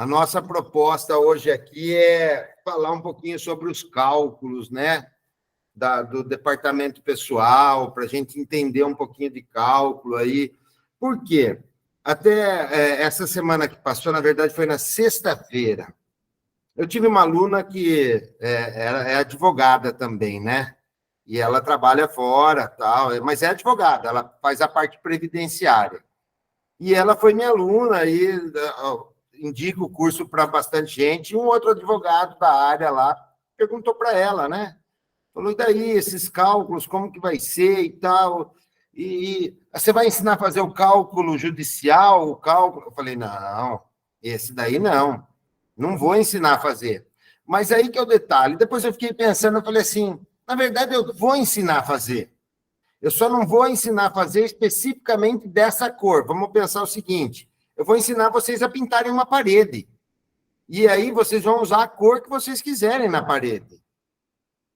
A nossa proposta hoje aqui é falar um pouquinho sobre os cálculos, né, do departamento pessoal, para a gente entender um pouquinho de cálculo aí. Por quê? Até essa semana que passou, na verdade, foi na sexta-feira. Eu tive uma aluna que é advogada também, né? E ela trabalha fora, tal, mas é advogada, ela faz a parte previdenciária. E ela foi minha aluna, e indica o curso para bastante gente, e um outro advogado da área lá perguntou para ela, né? Falou, e daí, esses cálculos, como que vai ser e tal? E você vai ensinar a fazer o cálculo judicial, o cálculo? Eu falei, não, esse daí não vou ensinar a fazer. Mas aí que é o detalhe. Depois eu fiquei pensando, eu falei assim, na verdade, eu vou ensinar a fazer. Eu só não vou ensinar a fazer especificamente dessa cor. Vamos pensar o seguinte, eu vou ensinar vocês a pintarem uma parede. E aí vocês vão usar a cor que vocês quiserem na parede.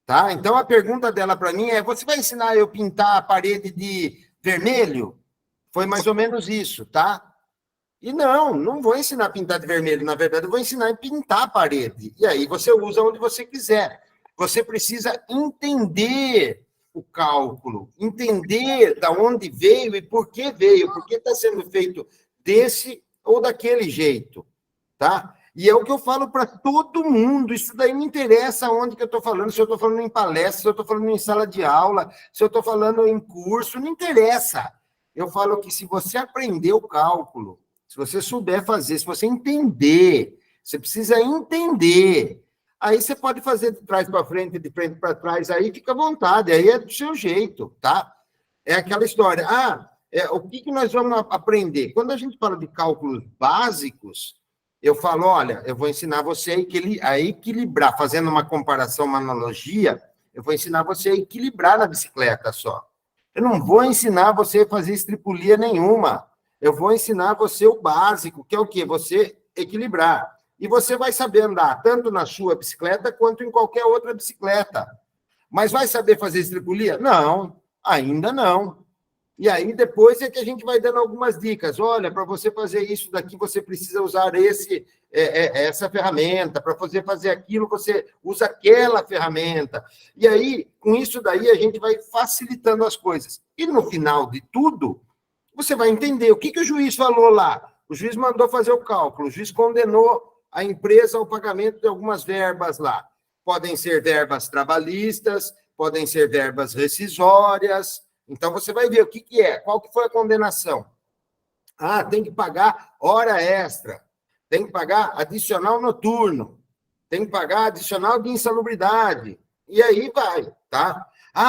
Tá? Então, a pergunta dela para mim é, você vai ensinar eu pintar a parede de vermelho? Foi mais ou menos isso, tá? E não vou ensinar a pintar de vermelho. Na verdade, eu vou ensinar a pintar a parede. E aí você usa onde você quiser. Você precisa entender o cálculo, entender de onde veio e por que veio, por que está sendo feito desse ou daquele jeito, tá? E é o que eu falo para todo mundo, isso daí não interessa onde que eu estou falando, se eu estou falando em palestra, se eu estou falando em sala de aula, se eu estou falando em curso, não interessa. Eu falo que se você aprender o cálculo, se você souber fazer, se você entender, você precisa entender. Aí você pode fazer de trás para frente, de frente para trás, aí fica à vontade, aí é do seu jeito, tá? É aquela história. O que nós vamos aprender? Quando a gente fala de cálculos básicos, eu falo, olha, eu vou ensinar você a equilibrar, fazendo uma comparação, uma analogia, eu vou ensinar você a equilibrar na bicicleta só. Eu não vou ensinar você a fazer estripulia nenhuma. Eu vou ensinar você o básico, que é o quê? Você equilibrar. E você vai saber andar tanto na sua bicicleta quanto em qualquer outra bicicleta. Mas vai saber fazer estripulia? Não, ainda não. E aí, depois é que a gente vai dando algumas dicas. Olha, para você fazer isso daqui, você precisa usar essa ferramenta. Para fazer aquilo, você usa aquela ferramenta. E aí, com isso daí, a gente vai facilitando as coisas. E no final de tudo, você vai entender o que o juiz falou lá. O juiz mandou fazer o cálculo, o juiz condenou a empresa ao pagamento de algumas verbas lá. Podem ser verbas trabalhistas, podem ser verbas rescisórias. Então, você vai ver o que é, qual que foi a condenação. Tem que pagar hora extra, tem que pagar adicional noturno, tem que pagar adicional de insalubridade, e aí vai, tá?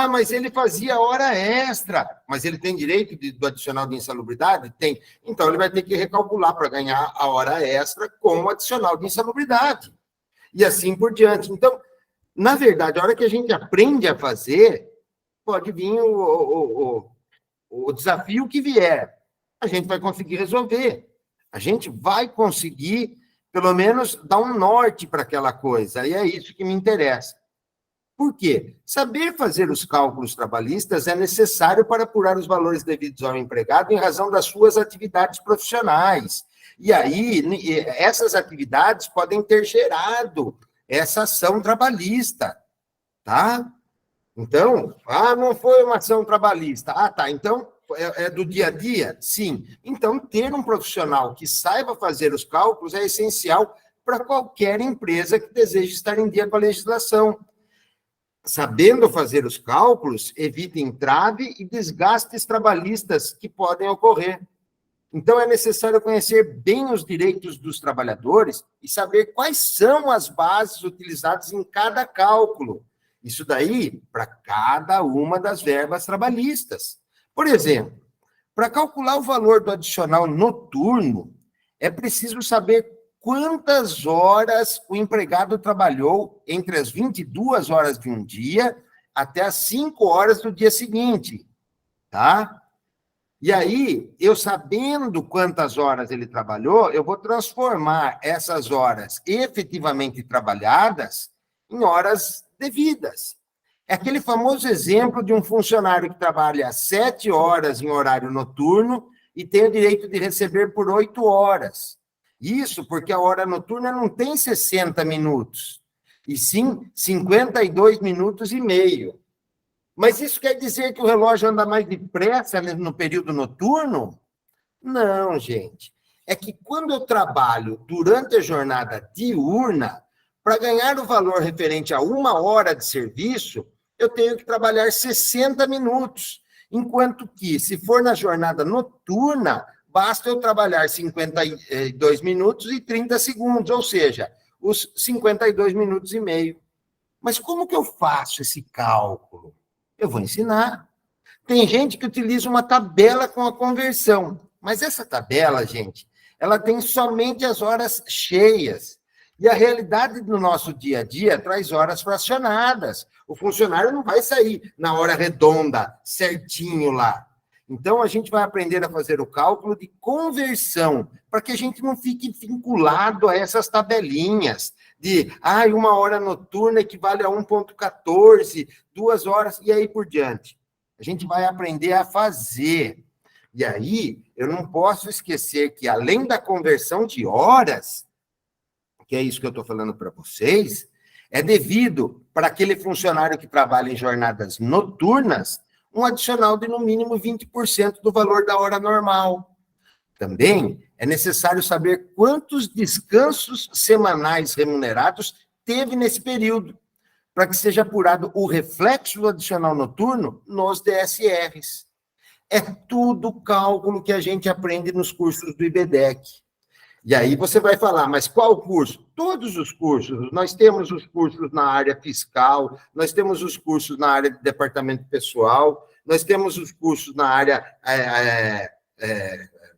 Mas ele fazia hora extra, mas ele tem direito do adicional de insalubridade? Tem. Então, ele vai ter que recalcular para ganhar a hora extra com o adicional de insalubridade. E assim por diante. Então, na verdade, a hora que a gente aprende a fazer, pode vir o desafio que vier. A gente vai conseguir resolver. A gente vai conseguir, pelo menos, dar um norte para aquela coisa. E é isso que me interessa. Por quê? Saber fazer os cálculos trabalhistas é necessário para apurar os valores devidos ao empregado em razão das suas atividades profissionais. E aí, essas atividades podem ter gerado essa ação trabalhista, tá? Então, não foi uma ação trabalhista. Tá, então é do dia a dia? Sim. Então, ter um profissional que saiba fazer os cálculos é essencial para qualquer empresa que deseje estar em dia com a legislação. Sabendo fazer os cálculos, evita entrave e desgastes trabalhistas que podem ocorrer. Então, é necessário conhecer bem os direitos dos trabalhadores e saber quais são as bases utilizadas em cada cálculo. Isso daí para cada uma das verbas trabalhistas. Por exemplo, para calcular o valor do adicional noturno, é preciso saber quantas horas o empregado trabalhou entre as 22 horas de um dia até as 5 horas do dia seguinte, tá? E aí, eu sabendo quantas horas ele trabalhou, eu vou transformar essas horas efetivamente trabalhadas em horas devidas. É aquele famoso exemplo de um funcionário que trabalha 7 horas em horário noturno e tem o direito de receber por 8 horas. Isso porque a hora noturna não tem 60 minutos, e sim 52 minutos e meio. Mas isso quer dizer que o relógio anda mais depressa no período noturno? Não, gente. É que quando eu trabalho durante a jornada diurna, para ganhar o valor referente a 1 hora de serviço, eu tenho que trabalhar 60 minutos. Enquanto que, se for na jornada noturna, basta eu trabalhar 52 minutos e 30 segundos, ou seja, os 52 minutos e meio. Mas como que eu faço esse cálculo? Eu vou ensinar. Tem gente que utiliza uma tabela com a conversão, mas essa tabela, gente, ela tem somente as horas cheias. E a realidade do nosso dia a dia traz horas fracionadas. O funcionário não vai sair na hora redonda, certinho lá. Então, a gente vai aprender a fazer o cálculo de conversão, para que a gente não fique vinculado a essas tabelinhas de, 1 hora noturna equivale a 1,14, 2 horas, e aí por diante. A gente vai aprender a fazer. E aí, eu não posso esquecer que, além da conversão de horas, que é isso que eu estou falando para vocês, é devido para aquele funcionário que trabalha em jornadas noturnas, um adicional de, no mínimo, 20% do valor da hora normal. Também é necessário saber quantos descansos semanais remunerados teve nesse período, para que seja apurado o reflexo do adicional noturno nos DSRs. É tudo cálculo que a gente aprende nos cursos do IBDEC. E aí você vai falar, mas qual curso? Todos os cursos. Nós temos os cursos na área fiscal, nós temos os cursos na área de departamento pessoal, nós temos os cursos na área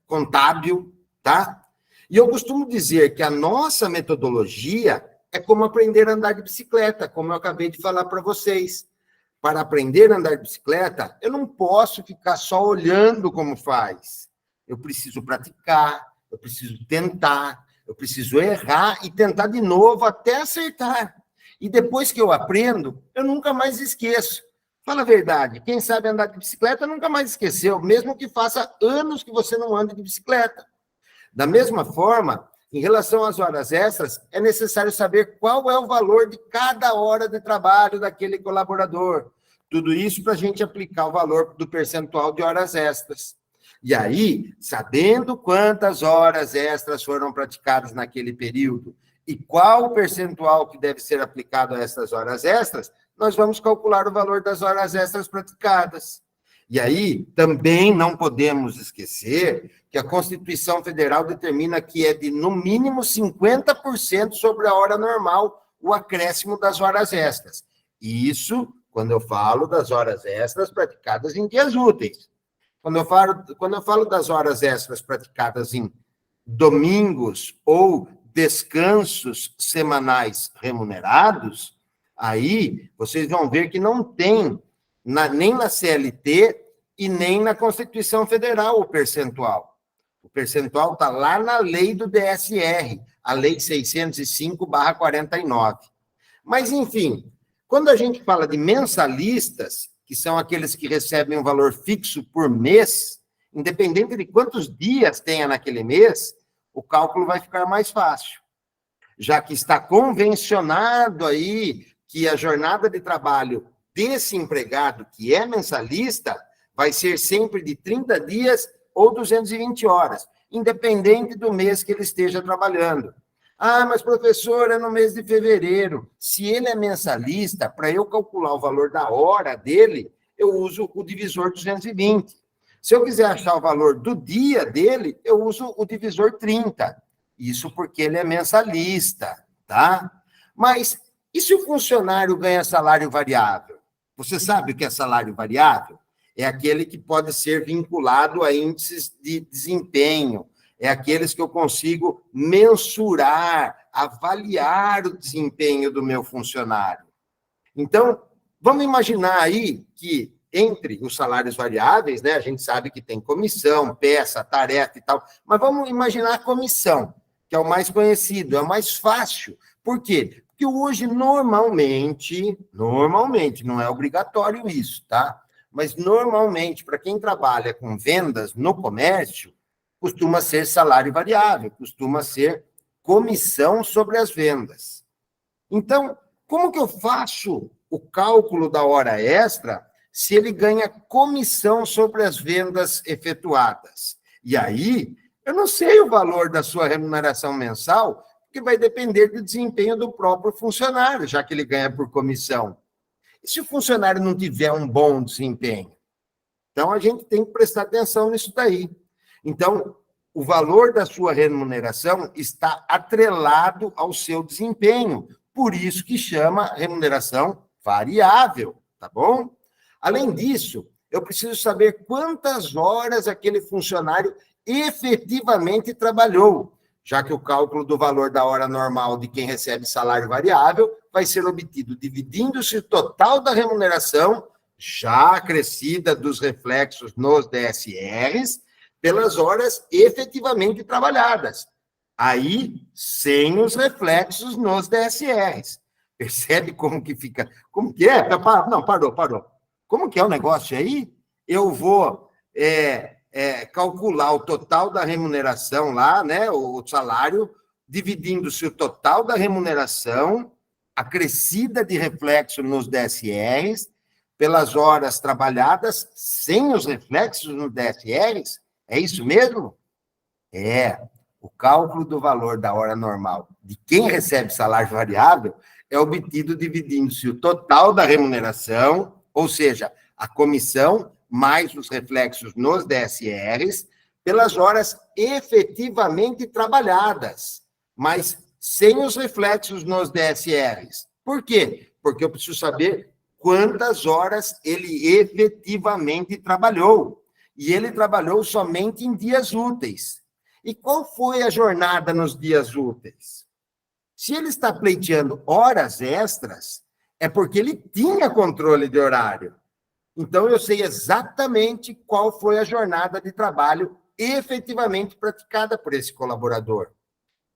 contábil, tá? E eu costumo dizer que a nossa metodologia é como aprender a andar de bicicleta, como eu acabei de falar para vocês. Para aprender a andar de bicicleta, eu não posso ficar só olhando como faz. Eu preciso praticar, eu preciso tentar, eu preciso errar e tentar de novo até acertar. E depois que eu aprendo, eu nunca mais esqueço. Fala a verdade, quem sabe andar de bicicleta nunca mais esqueceu, mesmo que faça anos que você não ande de bicicleta. Da mesma forma, em relação às horas extras, é necessário saber qual é o valor de cada hora de trabalho daquele colaborador. Tudo isso para a gente aplicar o valor do percentual de horas extras. E aí, sabendo quantas horas extras foram praticadas naquele período e qual o percentual que deve ser aplicado a essas horas extras, nós vamos calcular o valor das horas extras praticadas. E aí, também não podemos esquecer que a Constituição Federal determina que é de, no mínimo, 50% sobre a hora normal o acréscimo das horas extras. Isso quando eu falo das horas extras praticadas em dias úteis. Quando eu falo das horas extras praticadas em domingos ou descansos semanais remunerados, aí vocês vão ver que não tem nem na CLT e nem na Constituição Federal o percentual. O percentual está lá na lei do DSR, a Lei 605/49. Mas, enfim, quando a gente fala de mensalistas, que são aqueles que recebem um valor fixo por mês, independente de quantos dias tenha naquele mês, o cálculo vai ficar mais fácil. Já que está convencionado aí que a jornada de trabalho desse empregado, que é mensalista, vai ser sempre de 30 dias ou 220 horas, independente do mês que ele esteja trabalhando. Mas professor, é no mês de fevereiro. Se ele é mensalista, para eu calcular o valor da hora dele, eu uso o divisor 220. Se eu quiser achar o valor do dia dele, eu uso o divisor 30. Isso porque ele é mensalista, tá? Mas e se o funcionário ganha salário variável? Você sabe o que é salário variável? É aquele que pode ser vinculado a índices de desempenho. É aqueles que eu consigo mensurar, avaliar o desempenho do meu funcionário. Então, vamos imaginar aí que entre os salários variáveis, né, a gente sabe que tem comissão, peça, tarefa e tal, mas vamos imaginar a comissão, que é o mais conhecido, é o mais fácil. Por quê? Porque hoje, normalmente, não é obrigatório isso, tá? Mas normalmente, para quem trabalha com vendas no comércio, costuma ser salário variável, costuma ser comissão sobre as vendas. Então, como que eu faço o cálculo da hora extra se ele ganha comissão sobre as vendas efetuadas? E aí, eu não sei o valor da sua remuneração mensal, que vai depender do desempenho do próprio funcionário, já que ele ganha por comissão. E se o funcionário não tiver um bom desempenho? Então, a gente tem que prestar atenção nisso daí. Então, o valor da sua remuneração está atrelado ao seu desempenho. Por isso que chama remuneração variável, tá bom? Além disso, eu preciso saber quantas horas aquele funcionário efetivamente trabalhou, já que o cálculo do valor da hora normal de quem recebe salário variável vai ser obtido dividindo-se o total da remuneração, já acrescida dos reflexos nos DSRs, pelas horas efetivamente trabalhadas. Aí, sem os reflexos nos DSRs. Percebe como que fica? Como que é? Não, parou. Como que é o negócio aí? Eu vou calcular o total da remuneração lá, né, o salário, dividindo-se o total da remuneração, acrescida de reflexo nos DSRs, pelas horas trabalhadas, sem os reflexos nos DSRs. É isso mesmo? O cálculo do valor da hora normal de quem recebe salário variável é obtido dividindo-se o total da remuneração, ou seja, a comissão mais os reflexos nos DSRs, pelas horas efetivamente trabalhadas, mas sem os reflexos nos DSRs. Por quê? Porque eu preciso saber quantas horas ele efetivamente trabalhou. E ele trabalhou somente em dias úteis. E qual foi a jornada nos dias úteis? Se ele está pleiteando horas extras, é porque ele tinha controle de horário. Então, eu sei exatamente qual foi a jornada de trabalho efetivamente praticada por esse colaborador.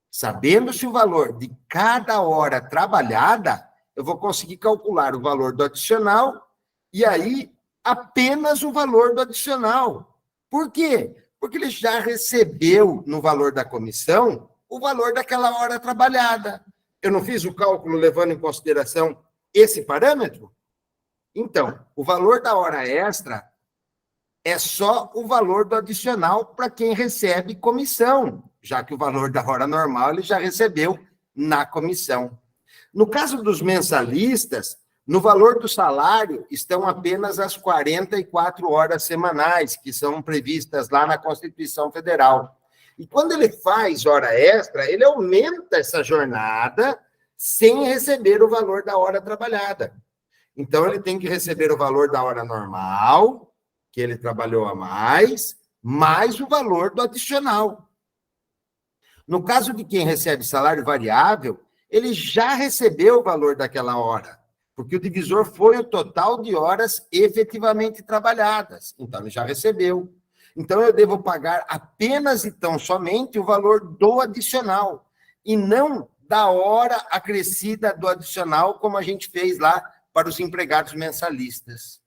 Sabendo-se o valor de cada hora trabalhada, eu vou conseguir calcular o valor do adicional e aí apenas o valor do adicional. Por quê? Porque ele já recebeu no valor da comissão o valor daquela hora trabalhada. Eu não fiz o cálculo levando em consideração esse parâmetro? Então, o valor da hora extra é só o valor do adicional para quem recebe comissão, já que o valor da hora normal ele já recebeu na comissão. No caso dos mensalistas, no valor do salário estão apenas as 44 horas semanais, que são previstas lá na Constituição Federal. E quando ele faz hora extra, ele aumenta essa jornada sem receber o valor da hora trabalhada. Então, ele tem que receber o valor da hora normal, que ele trabalhou a mais o valor do adicional. No caso de quem recebe salário variável, ele já recebeu o valor daquela hora, porque o divisor foi o total de horas efetivamente trabalhadas. Então, ele já recebeu. Então, eu devo pagar apenas e tão somente o valor do adicional, e não da hora acrescida do adicional, como a gente fez lá para os empregados mensalistas.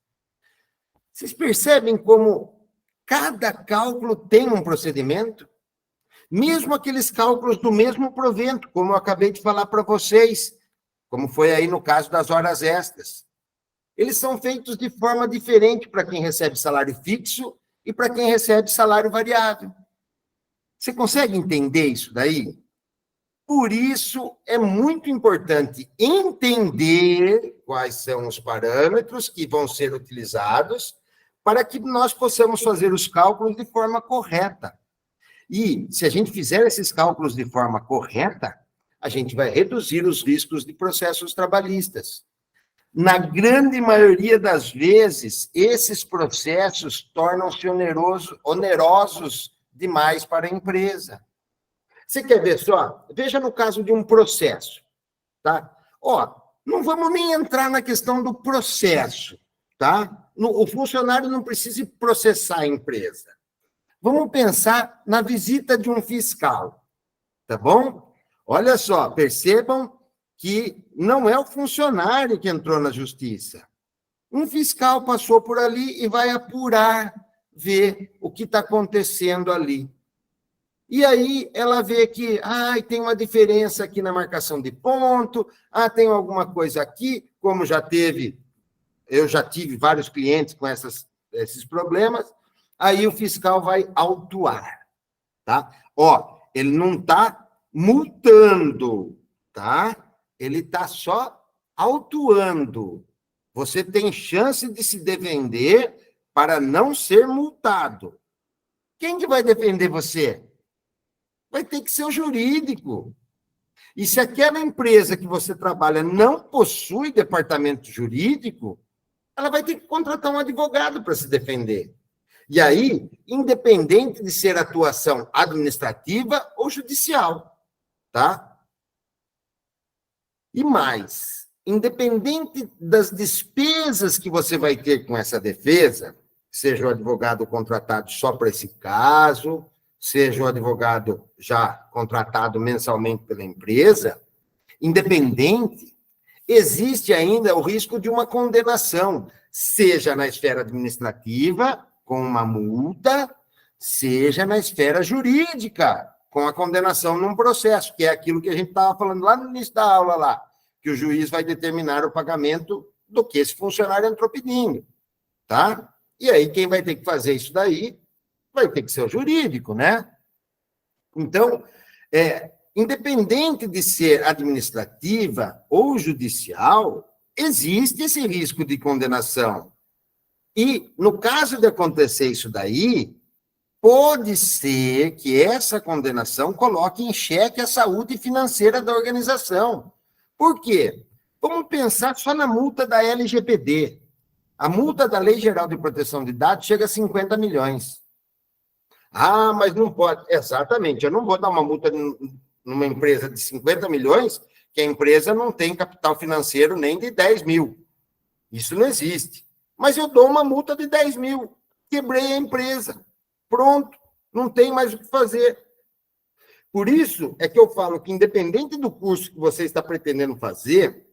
Vocês percebem como cada cálculo tem um procedimento? Mesmo aqueles cálculos do mesmo provento, como eu acabei de falar para vocês, como foi aí no caso das horas extras. Eles são feitos de forma diferente para quem recebe salário fixo e para quem recebe salário variável. Você consegue entender isso daí? Por isso, é muito importante entender quais são os parâmetros que vão ser utilizados para que nós possamos fazer os cálculos de forma correta. E, se a gente fizer esses cálculos de forma correta, a gente vai reduzir os riscos de processos trabalhistas. Na grande maioria das vezes, esses processos tornam-se onerosos demais para a empresa. Você quer ver só? Veja no caso de um processo, tá? Não vamos nem entrar na questão do processo, tá? O funcionário não precisa processar a empresa. Vamos pensar na visita de um fiscal, tá bom? Olha só, percebam que não é o funcionário que entrou na justiça. Um fiscal passou por ali e vai apurar, ver o que está acontecendo ali. E aí ela vê que tem uma diferença aqui na marcação de ponto, tem alguma coisa aqui, como eu já tive vários clientes com esses problemas, aí o fiscal vai autuar, tá? Ele não está multando, tá? Ele está só autuando. Você tem chance de se defender para não ser multado. Quem que vai defender você? Vai ter que ser o jurídico. E se aquela empresa que você trabalha não possui departamento jurídico, ela vai ter que contratar um advogado para se defender. E aí, independente de ser atuação administrativa ou judicial, tá? E mais, independente das despesas que você vai ter com essa defesa, seja o advogado contratado só para esse caso, seja o advogado já contratado mensalmente pela empresa, independente, existe ainda o risco de uma condenação, seja na esfera administrativa, com uma multa, seja na esfera jurídica, com a condenação num processo, que é aquilo que a gente estava falando lá no início da aula, lá, que o juiz vai determinar o pagamento do que esse funcionário entrou pedindo, tá? E aí quem vai ter que fazer isso daí vai ter que ser o jurídico, né? Então, independente de ser administrativa ou judicial, existe esse risco de condenação. E, no caso de acontecer isso daí, pode ser que essa condenação coloque em xeque a saúde financeira da organização. Por quê? Vamos pensar só na multa da LGPD. A multa da Lei Geral de Proteção de Dados chega a 50 milhões. Mas não pode. Exatamente, eu não vou dar uma multa numa empresa de 50 milhões, que a empresa não tem capital financeiro nem de 10 mil. Isso não existe. Mas eu dou uma multa de 10 mil. Quebrei a empresa. Pronto, não tem mais o que fazer. Por isso é que eu falo que, independente do curso que você está pretendendo fazer,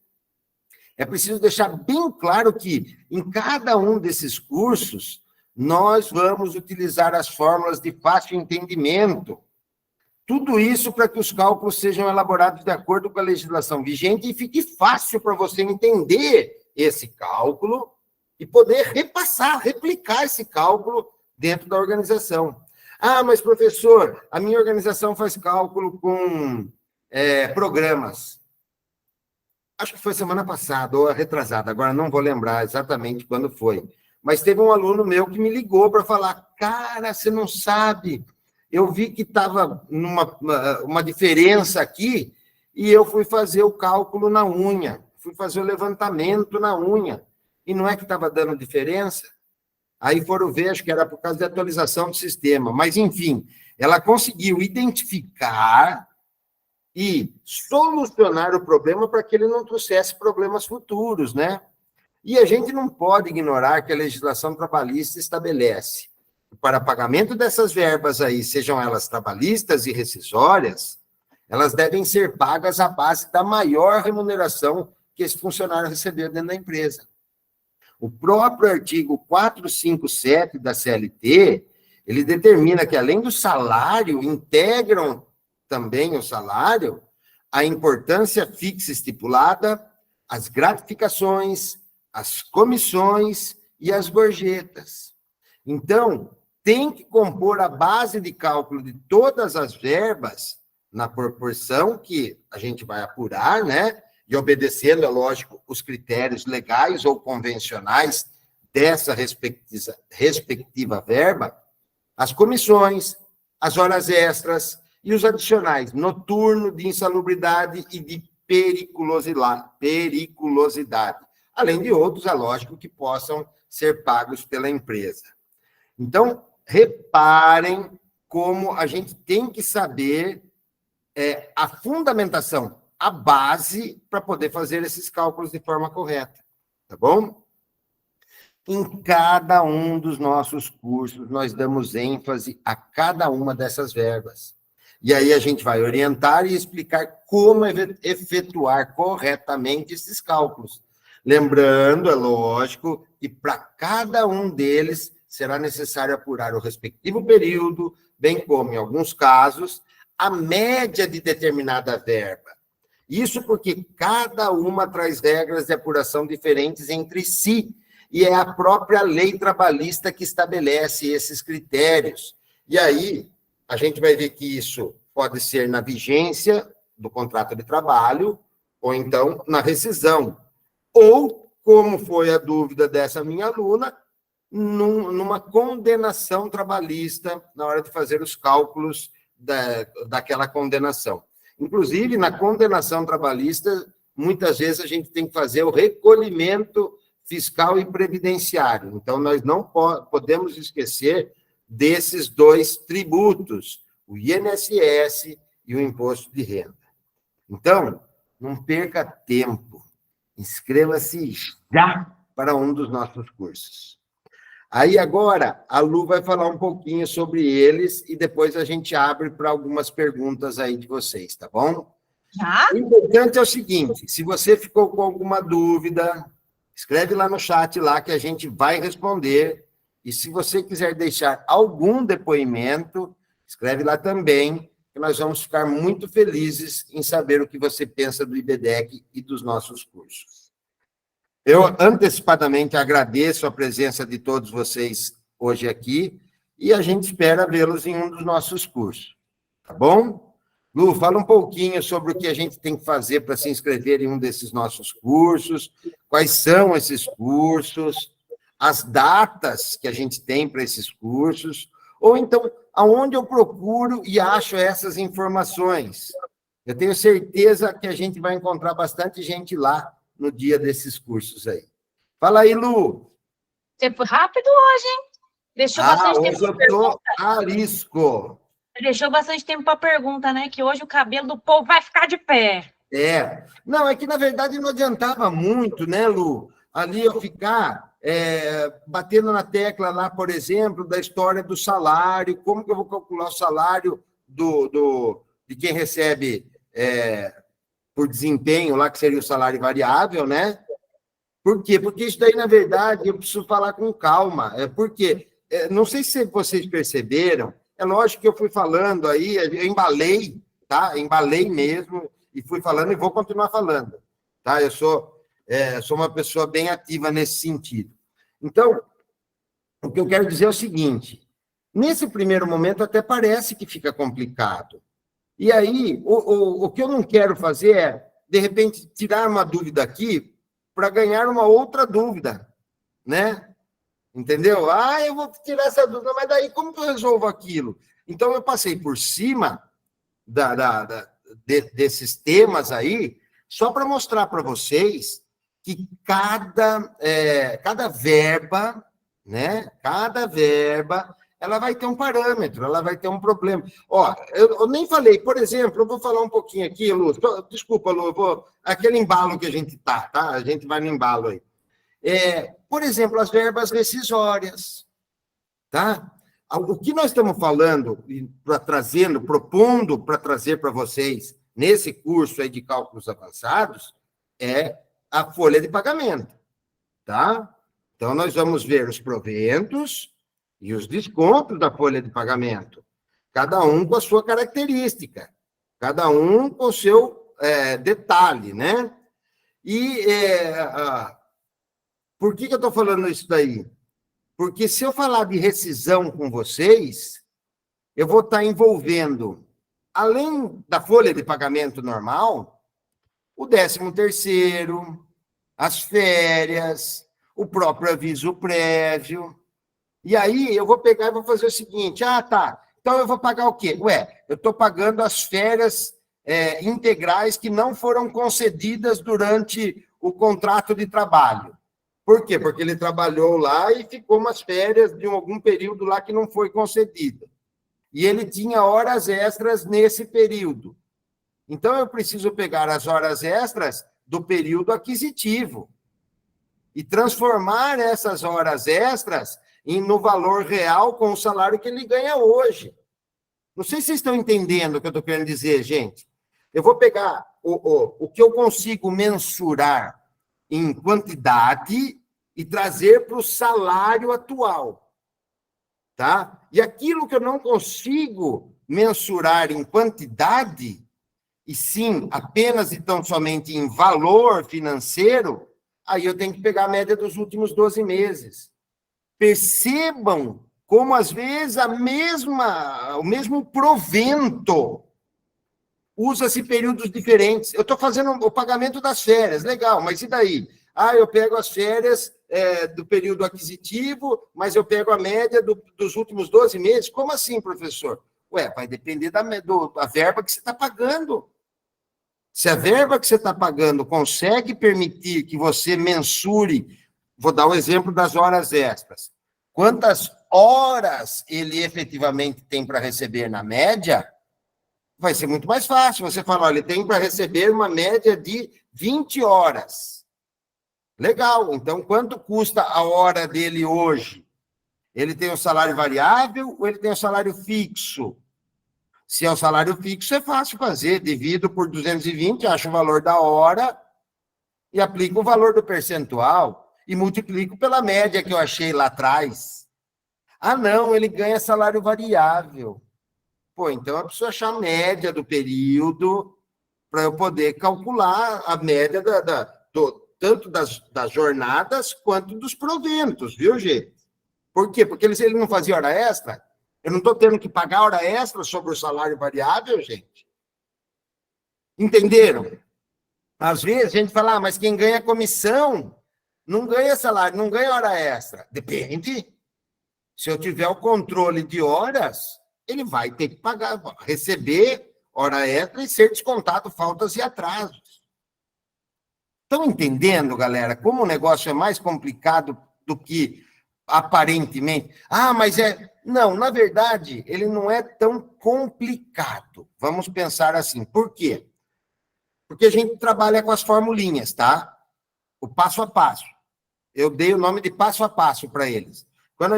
é preciso deixar bem claro que, em cada um desses cursos, nós vamos utilizar as fórmulas de fácil entendimento. Tudo isso para que os cálculos sejam elaborados de acordo com a legislação vigente e fique fácil para você entender esse cálculo e poder replicar esse cálculo dentro da organização. Mas, professor, a minha organização faz cálculo com programas. Acho que foi semana passada ou retrasada, agora não vou lembrar exatamente quando foi. Mas teve um aluno meu que me ligou para falar, cara, você não sabe, eu vi que estava uma diferença aqui e eu fui fazer o cálculo na unha, fui fazer o levantamento na unha, e não é que estava dando diferença? Aí foram ver, acho que era por causa da atualização do sistema, mas, enfim, ela conseguiu identificar e solucionar o problema para que ele não trouxesse problemas futuros, né? E a gente não pode ignorar que a legislação trabalhista estabelece que, para pagamento dessas verbas aí, sejam elas trabalhistas e rescisórias, elas devem ser pagas à base da maior remuneração que esse funcionário recebeu dentro da empresa. O próprio artigo 457 da CLT, ele determina que, além do salário, integram também o salário, a importância fixa estipulada, as gratificações, as comissões e as gorjetas. Então, tem que compor a base de cálculo de todas as verbas na proporção que a gente vai apurar, né? E obedecendo, é lógico, os critérios legais ou convencionais dessa respectiva verba, as comissões, as horas extras e os adicionais, noturno, de insalubridade e de periculosidade. Além de outros, é lógico, que possam ser pagos pela empresa. Então, reparem como a gente tem que saber a fundamentação, a base, para poder fazer esses cálculos de forma correta, tá bom? Em cada um dos nossos cursos, nós damos ênfase a cada uma dessas verbas. E aí a gente vai orientar e explicar como efetuar corretamente esses cálculos. Lembrando, é lógico, que para cada um deles será necessário apurar o respectivo período, bem como, em alguns casos, a média de determinada verba. Isso porque cada uma traz regras de apuração diferentes entre si, e é a própria lei trabalhista que estabelece esses critérios. E aí, a gente vai ver que isso pode ser na vigência do contrato de trabalho, ou então na rescisão. Ou, como foi a dúvida dessa minha aluna, numa condenação trabalhista, na hora de fazer os cálculos daquela condenação. Inclusive, na condenação trabalhista, muitas vezes a gente tem que fazer o recolhimento fiscal e previdenciário. Então, nós não podemos esquecer desses dois tributos, o INSS e o Imposto de Renda. Então, não perca tempo. Inscreva-se já para um dos nossos cursos. Aí, agora, a Lu vai falar um pouquinho sobre eles e depois a gente abre para algumas perguntas aí de vocês, tá bom? Já? O importante é o seguinte, se você ficou com alguma dúvida, escreve lá no chat lá que a gente vai responder. E se você quiser deixar algum depoimento, escreve lá também, que nós vamos ficar muito felizes em saber o que você pensa do IBDEC e dos nossos cursos. Eu antecipadamente agradeço a presença de todos vocês hoje aqui e a gente espera vê-los em um dos nossos cursos, tá bom? Lu, fala um pouquinho sobre o que a gente tem que fazer para se inscrever em um desses nossos cursos, quais são esses cursos, as datas que a gente tem para esses cursos, ou então, aonde eu procuro e acho essas informações. Eu tenho certeza que a gente vai encontrar bastante gente lá no dia desses cursos aí. Fala aí, Lu. Você foi rápido hoje, hein? Deixou bastante tempo Hoje eu estou arisco. Deixou bastante tempo para pergunta, né? Que hoje o cabelo do povo vai ficar de pé. Não, é que na verdade não adiantava muito, né, Lu? Ali eu ficar batendo na tecla lá, por exemplo, da história do salário, como que eu vou calcular o salário de quem recebe por desempenho lá, que seria o salário variável, né? Por quê? Porque isso daí, na verdade, eu preciso falar com calma. Porque, não sei se vocês perceberam, é lógico que eu fui falando aí, eu embalei, tá? Embalei mesmo, e fui falando e vou continuar falando, tá? Eu sou uma pessoa bem ativa nesse sentido. Então, o que eu quero dizer é o seguinte, nesse primeiro momento até parece que fica complicado. E aí, o que eu não quero fazer é, de repente, tirar uma dúvida aqui para ganhar uma outra dúvida, né? Entendeu? Eu vou tirar essa dúvida, mas daí como que eu resolvo aquilo? Então, eu passei por cima desses temas aí, só para mostrar para vocês que cada verba, né? Cada verba, ela vai ter um parâmetro, ela vai ter um problema. Ó, eu nem falei, por exemplo, eu vou falar um pouquinho aqui, Lu, desculpa, Lu, aquele embalo que a gente tá? A gente vai no embalo aí. Por exemplo, as verbas rescisórias, tá? O que nós estamos falando, propondo para trazer para vocês, nesse curso aí de cálculos avançados, é a folha de pagamento, tá? Então, nós vamos ver os proventos e os descontos da folha de pagamento, cada um com a sua característica, cada um com o seu detalhe, né? E por que eu estou falando isso daí? Porque se eu falar de rescisão com vocês, eu vou estar envolvendo, além da folha de pagamento normal, o 13º, as férias, o próprio aviso prévio. E aí eu vou pegar e vou fazer o seguinte, tá, então eu vou pagar o quê? Eu estou pagando as férias integrais que não foram concedidas durante o contrato de trabalho. Por quê? Porque ele trabalhou lá e ficou umas férias de algum período lá que não foi concedida. E ele tinha horas extras nesse período. Então, eu preciso pegar as horas extras do período aquisitivo e transformar essas horas extras no valor real com o salário que ele ganha hoje. Não sei se vocês estão entendendo o que eu estou querendo dizer, gente. Eu vou pegar o que eu consigo mensurar em quantidade e trazer para o salário atual. tá? E aquilo que eu não consigo mensurar em quantidade, e sim apenas e tão somente em valor financeiro, aí eu tenho que pegar a média dos últimos 12 meses. Percebam como, às vezes, o mesmo provento usa-se períodos diferentes. Eu estou fazendo o pagamento das férias, legal, mas e daí? Ah, eu pego as férias do período aquisitivo, mas eu pego a média dos últimos 12 meses. Como assim, professor? Ué, vai depender da verba que você está pagando. Se a verba que você está pagando consegue permitir que você mensure, vou dar o exemplo das horas extras. Quantas horas ele efetivamente tem para receber na média, vai ser muito mais fácil. Você fala, olha, ele tem para receber uma média de 20 horas. Legal, então quanto custa a hora dele hoje? Ele tem um salário variável ou ele tem um salário fixo? Se é um salário fixo, é fácil fazer. Divido por 220, acho o valor da hora e aplico o valor do percentual e multiplico pela média que eu achei lá atrás. Ah, não, ele ganha salário variável. Pô, então eu preciso achar a média do período para eu poder calcular a média tanto das jornadas quanto dos proventos, viu, gente? Por quê? Porque ele não fazia hora extra. Eu não estou tendo que pagar hora extra sobre o salário variável, gente. Entenderam? Às vezes a gente fala, mas quem ganha comissão não ganha salário, não ganha hora extra. Depende. Se eu tiver o controle de horas, ele vai ter que pagar, receber hora extra e ser descontado faltas e atrasos. Estão entendendo, galera, como o negócio é mais complicado do que aparentemente? Ah, mas Não, na verdade, ele não é tão complicado. Vamos pensar assim. Por quê? Porque a gente trabalha com as formulinhas, tá? O passo a passo. Eu dei o nome de passo a passo para eles. Quando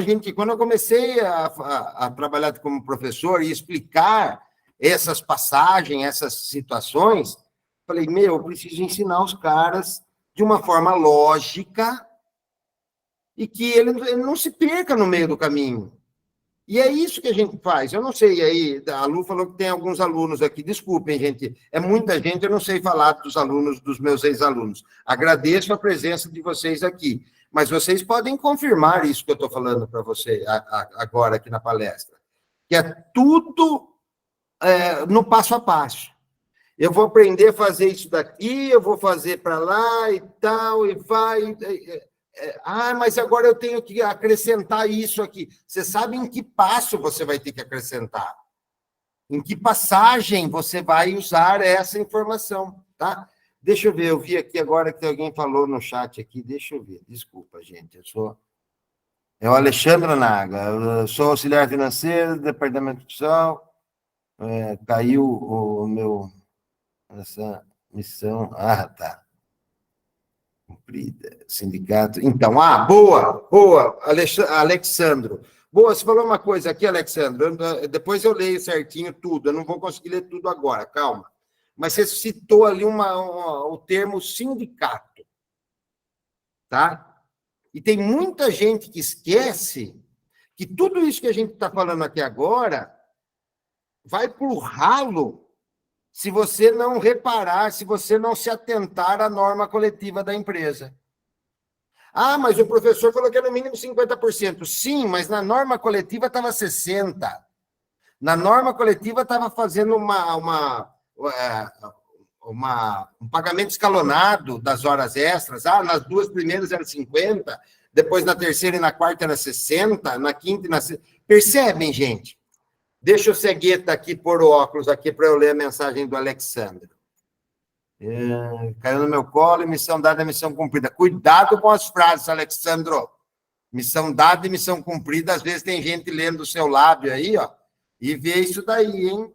eu comecei a trabalhar como professor e explicar essas passagens, essas situações, falei, eu preciso ensinar os caras de uma forma lógica e que ele não se perca no meio do caminho. E é isso que a gente faz. Eu não sei, aí, a Lu falou que tem alguns alunos aqui. Desculpem, gente, é muita gente, eu não sei falar dos alunos, dos meus ex-alunos. Agradeço a presença de vocês aqui, mas vocês podem confirmar isso que eu estou falando para você agora aqui na palestra, que é tudo no passo a passo. Eu vou aprender a fazer isso daqui, eu vou fazer para lá e tal, e vai... mas agora eu tenho que acrescentar isso aqui. Você sabe em que passo você vai ter que acrescentar? Em que passagem você vai usar essa informação, tá? Deixa eu ver, eu vi aqui agora que alguém falou no chat aqui, deixa eu ver, desculpa, gente, é o Alexandre Naga, eu sou auxiliar financeiro do Departamento Fiscal, caiu o meu... essa missão... tá. Cumprida, sindicato. Então, boa, Alexandro. Boa, você falou uma coisa aqui, Alexandro, depois eu leio certinho tudo, eu não vou conseguir ler tudo agora, calma. Mas você citou ali o termo sindicato, tá? E tem muita gente que esquece que tudo isso que a gente está falando aqui agora vai para o ralo se você não reparar, se você não se atentar à norma coletiva da empresa. Ah, mas o professor falou que é no mínimo 50%. Sim, mas na norma coletiva estava 60%. Na norma coletiva estava fazendo um pagamento escalonado das horas extras. Ah, nas duas primeiras era 50%, depois na terceira e na quarta era 60%, na quinta e na sexta. Percebem, gente? Deixa o Cegueta aqui pôr o óculos aqui para eu ler a mensagem do Alexandre. Caiu no meu colo e missão dada é missão cumprida. Cuidado com as frases, Alexandro. Missão dada e missão cumprida, às vezes tem gente lendo o seu lábio aí, ó, e vê isso daí, hein?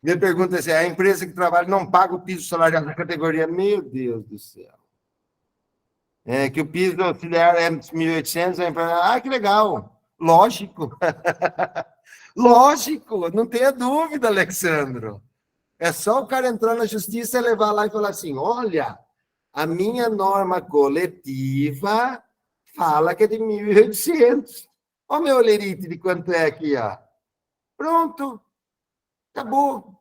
Minha pergunta é se a empresa que trabalha não paga o piso salarial da categoria. Meu Deus do céu. Que o piso auxiliar é 1.800, que legal. Lógico. Lógico, não tenha dúvida, Alexandro. É só o cara entrar na justiça e levar lá e falar assim, olha, a minha norma coletiva fala que é de 1.800. Olha o meu olerite de quanto é aqui, ó. Pronto. Acabou.